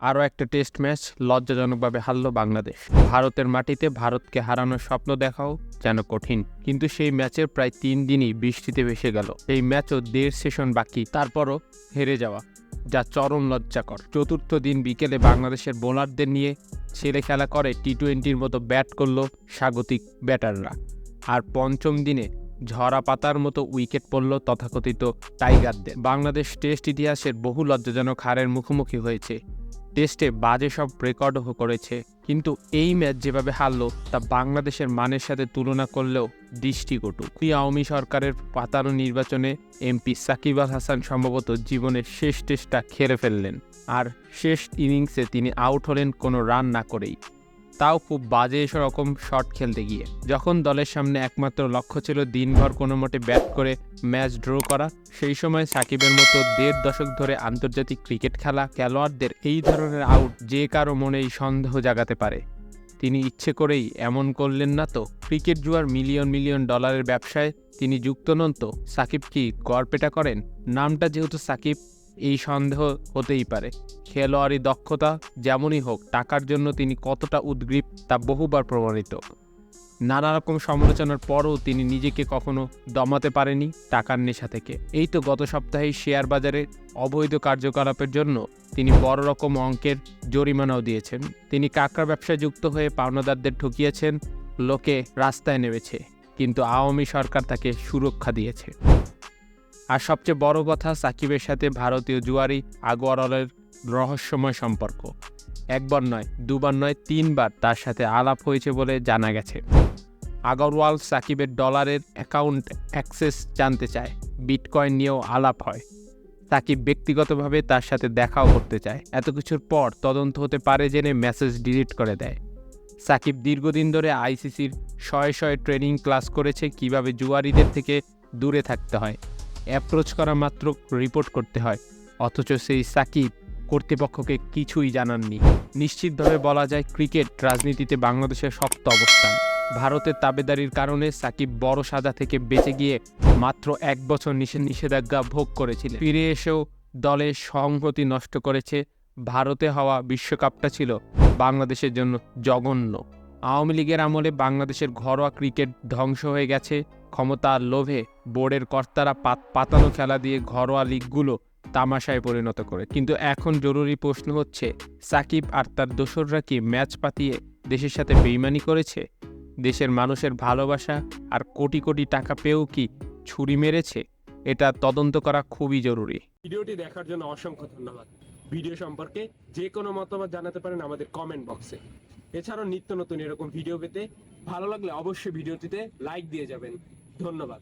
আরও একটা test match লজ্জাজনকভাবে হারল Bangladesh. ভারতের মাটিতে ভারতকে হারানোর স্বপ্ন দেখাও যেন কঠিন, কিন্তু সেই ম্যাচের প্রায় 3 দিনই বৃষ্টিতে ভেসে গেল। এই ম্যাচও 1.5 সেশন বাকি, তারপরও হেরে যাওয়া, যা চরম লজ্জাকর। চতুর্থ দিন বিকেলে বাংলাদেশের বোলারদের নিয়ে ছেলে খেলা করে টি-20-র মতো ব্যাট করল স্বাগতিক ব্যাটাররা। আর পঞ্চম দিনে ঝরা পাতার মতো উইকেট পড়ল তথাকথিত টাইগারদের। বাংলাদেশ টেস্ট ইতিহাসের বহু লজ্জাজনক হারের মুখোমুখি হয়েছে, টেস্টে বাজে সব রেকর্ডও করেছে, কিন্তু এই ম্যাচ যেভাবে হারল তা বাংলাদেশের মানের সাথে তুলনা করলেও দৃষ্টিকটু। আওয়ামী সরকারের পাতানো নির্বাচনে এমপি সাকিব আল হাসান সম্ভবত জীবনের শেষ টেস্টটা খেলে ফেললেন, আর শেষ ইনিংসে তিনি আউট হলেন কোনো রান না করেই, তাও খুব বাজে রকম শট খেলতে গিয়ে। যখন দলের সামনে একমাত্র লক্ষ্য ছিল দিনভর কোনো মতে ব্যাট করে ম্যাচ ড্র করা, সেই সময় সাকিবের মতো 1.5 দশক ধরে আন্তর্জাতিক ক্রিকেট খেলা খেলোয়াড়দের এই ধরনের আউট যে কারো মনেই সন্দেহ জাগাতে পারে। তিনি ইচ্ছে করেই এমন করলেন না তো? ক্রিকেট জুয়ার মিলিয়ন মিলিয়ন ডলারের ব্যবসায় তিনি যুক্ত নন তো? সাকিব কি গড়পেটা করেন? নামটা যেহেতু সাকিব, এই সন্দেহ হতেই পারে। খেলোয়াড়ি দক্ষতা যেমনই হোক, টাকার জন্য তিনি কতটা উদগ্রীব তা বহুবার প্রমাণিত। নানা রকম সমালোচনার পরও তিনি নিজেকে কখনো দমাতে পারেনি টাকার নেশা থেকে। এই তো গত সপ্তাহেই শেয়ার বাজারে অবৈধ কার্যকলাপের জন্য তিনি বড় রকম অঙ্কের জরিমানাও দিয়েছেন। তিনি কাঁকড়া ব্যবসায় যুক্ত হয়ে পাওনাদারদের ঠকিয়েছেন, লোকে রাস্তায় নেমেছে, কিন্তু আওয়ামী সরকার তাকে সুরক্ষা দিয়েছে। আর সবচেয়ে বড় কথা, সাকিবের সাথে ভারতীয় জুয়ারি আগুয়ারের রহস্যময় সম্পর্ক। একবার নয়, দুবার নয়, 3 বার তার সাথে আলাপ হয়েছে বলে জানা গেছে। আগারওয়াল সাকিবের ডলারের অ্যাকাউন্ট অ্যাক্সেস জানতে চায়, বিটকয়েন নিয়েও আলাপ হয়। সাকিব ব্যক্তিগতভাবে তার সাথে দেখাও করতে চায়। এত কিছুর পর তদন্ত হতে পারে জেনে মেসেজ ডিলিট করে দেয়। সাকিব দীর্ঘদিন ধরে আইসিসির শয়ে ট্রেনিং ক্লাস করেছে কিভাবে জুয়ারিদের থেকে দূরে থাকতে হয়। অ্যাপ্রোচ করা মাত্র রিপোর্ট করতে হয়, অথচ সেই সাকিব কর্তৃপক্ষকে কিছুই জানাননি। নিশ্চিতভাবে বলা যায় ক্রিকেট রাজনীতিতে বাংলাদেশের শক্ত অবস্থান। ভারতের তাবেদারির কারণে সাকিব বড় সাজা থেকে বেঁচে গিয়ে মাত্র 1 বছর নিষেধাজ্ঞা ভোগ করেছিলেন। ফিরে এসেও দলের সংহতি নষ্ট করেছে। ভারতে হওয়া বিশ্বকাপটা ছিল বাংলাদেশের জন্য জঘন্য। আওয়ামী লীগের আমলে বাংলাদেশের ঘরোয়া ক্রিকেট ধ্বংস হয়ে গেছে। ক্ষমতার লোভে বোর্ডের কর্তারা পাতানো খেলা দিয়ে ঘরোয়া লিগগুলো তামাশায় পরিণত করে। কিন্তু এখন জরুরি প্রশ্ন হচ্ছে, সাকিব আর তার দোসররা কি ম্যাচ পাতিয়ে দেশের সাথে বেইমানি করেছে? দেশের মানুষের ভালোবাসা আর কোটি কোটি টাকা পেয়েও কি ছুরি মেরেছে? এটা তদন্ত করা খুবই জরুরি। ভিডিওটি দেখার জন্য অসংখ্য ধন্যবাদ। ভিডিও সম্পর্কে যে কোনো মতামত জানাতে পারেন আমাদের কমেন্ট বক্সে। এছাড়াও নিত্য নতুন এরকম ভিডিও পেতে ভালো লাগলে অবশ্যই ভিডিওটিতে লাইক দিয়ে যাবেন। ধন্যবাদ।